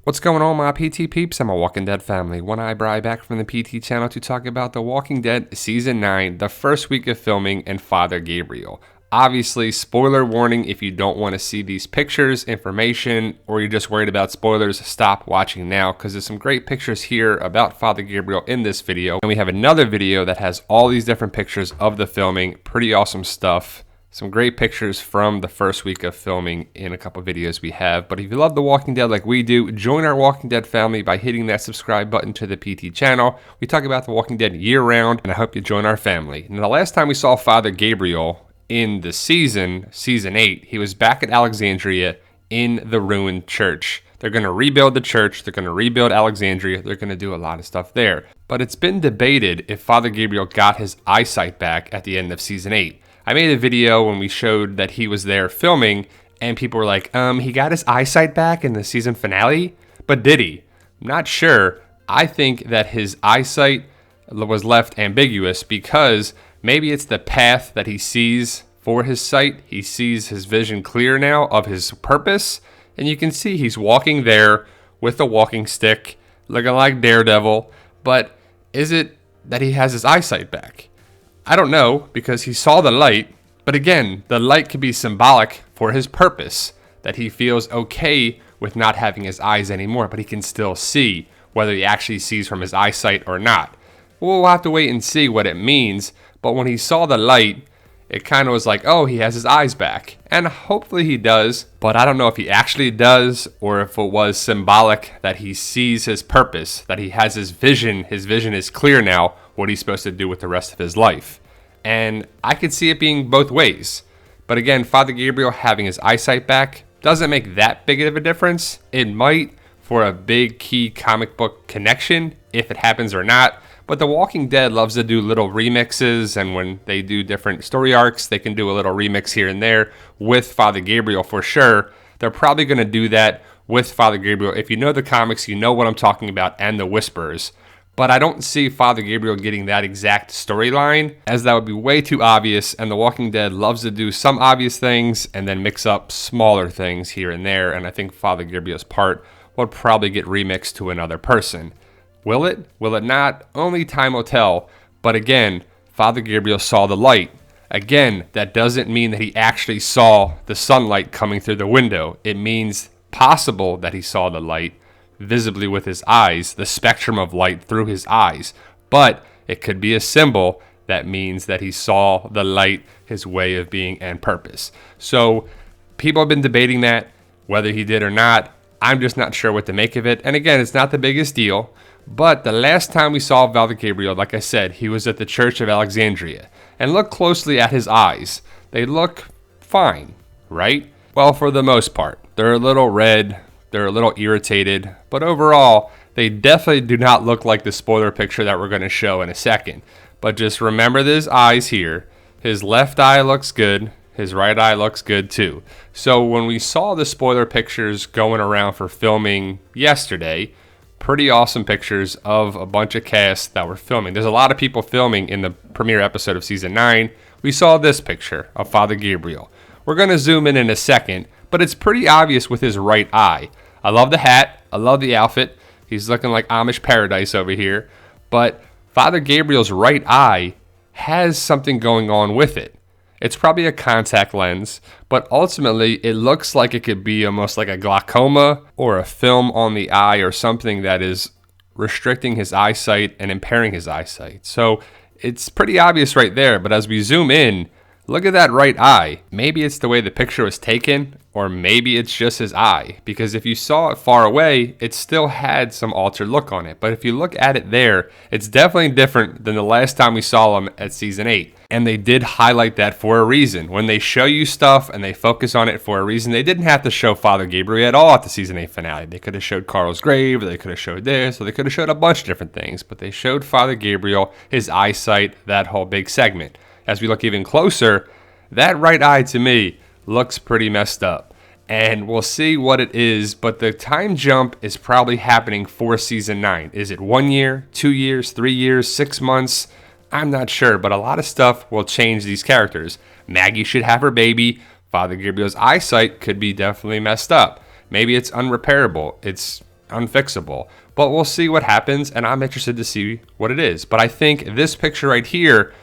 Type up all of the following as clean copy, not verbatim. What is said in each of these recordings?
What's going on, my PT peeps? I'm a Walking Dead family. One Eyebrow back from the PT channel to talk about The Walking Dead Season 9, the first week of filming, and Father Gabriel. Obviously, spoiler warning if you don't want to see these pictures, information, or you're just worried about spoilers, stop watching now because there's some great pictures here about Father Gabriel in this video. And we have another video that has all these different pictures of the filming. Pretty awesome stuff. Some great pictures from the first week of filming in a couple videos we have. But if you love The Walking Dead like we do, join our Walking Dead family by hitting that subscribe button to the PT channel. We talk about The Walking Dead year round, and I hope you join our family. Now, the last time we saw Father Gabriel in the season 8, he was back at Alexandria in the ruined church. They're going to rebuild the church. They're going to rebuild Alexandria. They're going to do a lot of stuff there. But it's been debated if Father Gabriel got his eyesight back at the end of season 8. I made a video when we showed that he was there filming, and people were like, he got his eyesight back in the season finale? But did he? I'm not sure. I think that his eyesight was left ambiguous because maybe it's the path that he sees for his sight. He sees his vision clear now of his purpose, and you can see he's walking there with a walking stick, looking like Daredevil. But is it that he has his eyesight back? I don't know, because he saw the light, but again, the light could be symbolic for his purpose, that he feels okay with not having his eyes anymore, but he can still see, whether he actually sees from his eyesight or not. We'll have to wait and see what it means, but when he saw the light, it kind of was like, oh, he has his eyes back. And hopefully he does, but I don't know if he actually does, or if it was symbolic that he sees his purpose, that he has his vision is clear now, what he's supposed to do with the rest of his life. And I could see it being both ways. But again, Father Gabriel having his eyesight back doesn't make that big of a difference. It might for a big key comic book connection, if it happens or not. But The Walking Dead loves to do little remixes, and when they do different story arcs, they can do a little remix here and there with Father Gabriel for sure. They're probably going to do that with Father Gabriel. If you know the comics, you know what I'm talking about, and the Whisperers. But I don't see Father Gabriel getting that exact storyline, as that would be way too obvious, and The Walking Dead loves to do some obvious things and then mix up smaller things here and there, and I think Father Gabriel's part will probably get remixed to another person. Will it? Will it not? Only time will tell. But again, Father Gabriel saw the light. Again, that doesn't mean that he actually saw the sunlight coming through the window. It means possible that he saw the light visibly with his eyes, the spectrum of light through his eyes. But it could be a symbol that means that he saw the light, his way of being and purpose. So people have been debating that, whether he did or not. I'm just not sure what to make of it. And again, it's not the biggest deal. But the last time we saw Father Gabriel, like I said, he was at the Church of Alexandria. And look closely at his eyes. They look fine, right? Well, for the most part. They're a little red. They're a little irritated, but overall, they definitely do not look like the spoiler picture that we're going to show in a second. But just remember his eyes here. His left eye looks good. His right eye looks good too. So when we saw the spoiler pictures going around for filming yesterday, pretty awesome pictures of a bunch of casts that were filming. There's a lot of people filming in the premiere episode of season 9. We saw this picture of Father Gabriel. We're going to zoom in a second, but it's pretty obvious with his right eye. I love the hat. I love the outfit. He's looking like Amish paradise over here. But Father Gabriel's right eye has something going on with it. It's probably a contact lens, but ultimately it looks like it could be almost like a glaucoma or a film on the eye or something that is restricting his eyesight and impairing his eyesight. So it's pretty obvious right there, but as we zoom in, look at that right eye. Maybe it's the way the picture was taken, or maybe it's just his eye. Because if you saw it far away, it still had some altered look on it. But if you look at it there, it's definitely different than the last time we saw him at season 8. And they did highlight that for a reason. When they show you stuff and they focus on it for a reason, they didn't have to show Father Gabriel at all at the season 8 finale. They could have showed Carl's grave, or they could have showed this, or they could have showed a bunch of different things. But they showed Father Gabriel, his eyesight, that whole big segment. As we look even closer, that right eye to me looks pretty messed up. And we'll see what it is, but the time jump is probably happening for season 9. Is it 1 year, 2 years, 3 years, 6 months? I'm not sure, but a lot of stuff will change these characters. Maggie should have her baby. Father Gabriel's eyesight could be definitely messed up. Maybe it's unrepairable. It's unfixable. But we'll see what happens, and I'm interested to see what it is. But I think this picture right here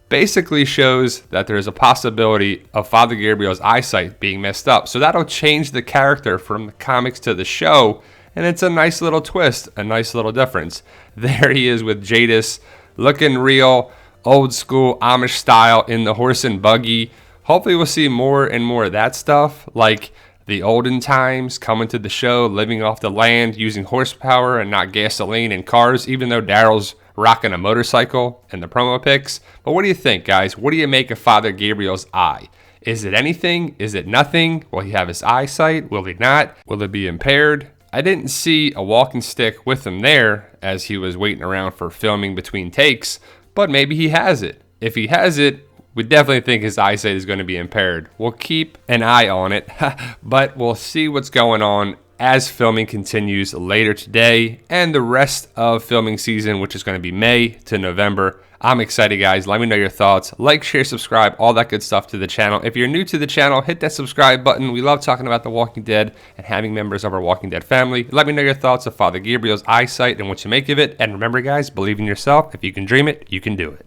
basically shows that there's a possibility of Father Gabriel's eyesight being messed up. So that'll change the character from the comics to the show, and it's a nice little twist, a nice little difference. There he is with Jadis, looking real old school Amish style in the horse and buggy. Hopefully we'll see more and more of that stuff, like the olden times, coming to the show, living off the land, using horsepower and not gasoline and cars, even though Daryl's rocking a motorcycle in the promo pics. But what do you think, guys? What do you make of Father Gabriel's eye? Is it anything? Is it nothing? Will he have his eyesight? Will he not? Will it be impaired? I didn't see a walking stick with him there as he was waiting around for filming between takes, but maybe he has it. If he has it, we definitely think his eyesight is going to be impaired. We'll keep an eye on it, but we'll see what's going on as filming continues later today and the rest of filming season, which is going to be May to November. I'm excited, guys. Let me know your thoughts. Like, share, subscribe, all that good stuff to the channel. If you're new to the channel, hit that subscribe button. We love talking about The Walking Dead and having members of our Walking Dead family. Let me know your thoughts of Father Gabriel's eyesight and what you make of it. And remember, guys, believe in yourself. If you can dream it, you can do it.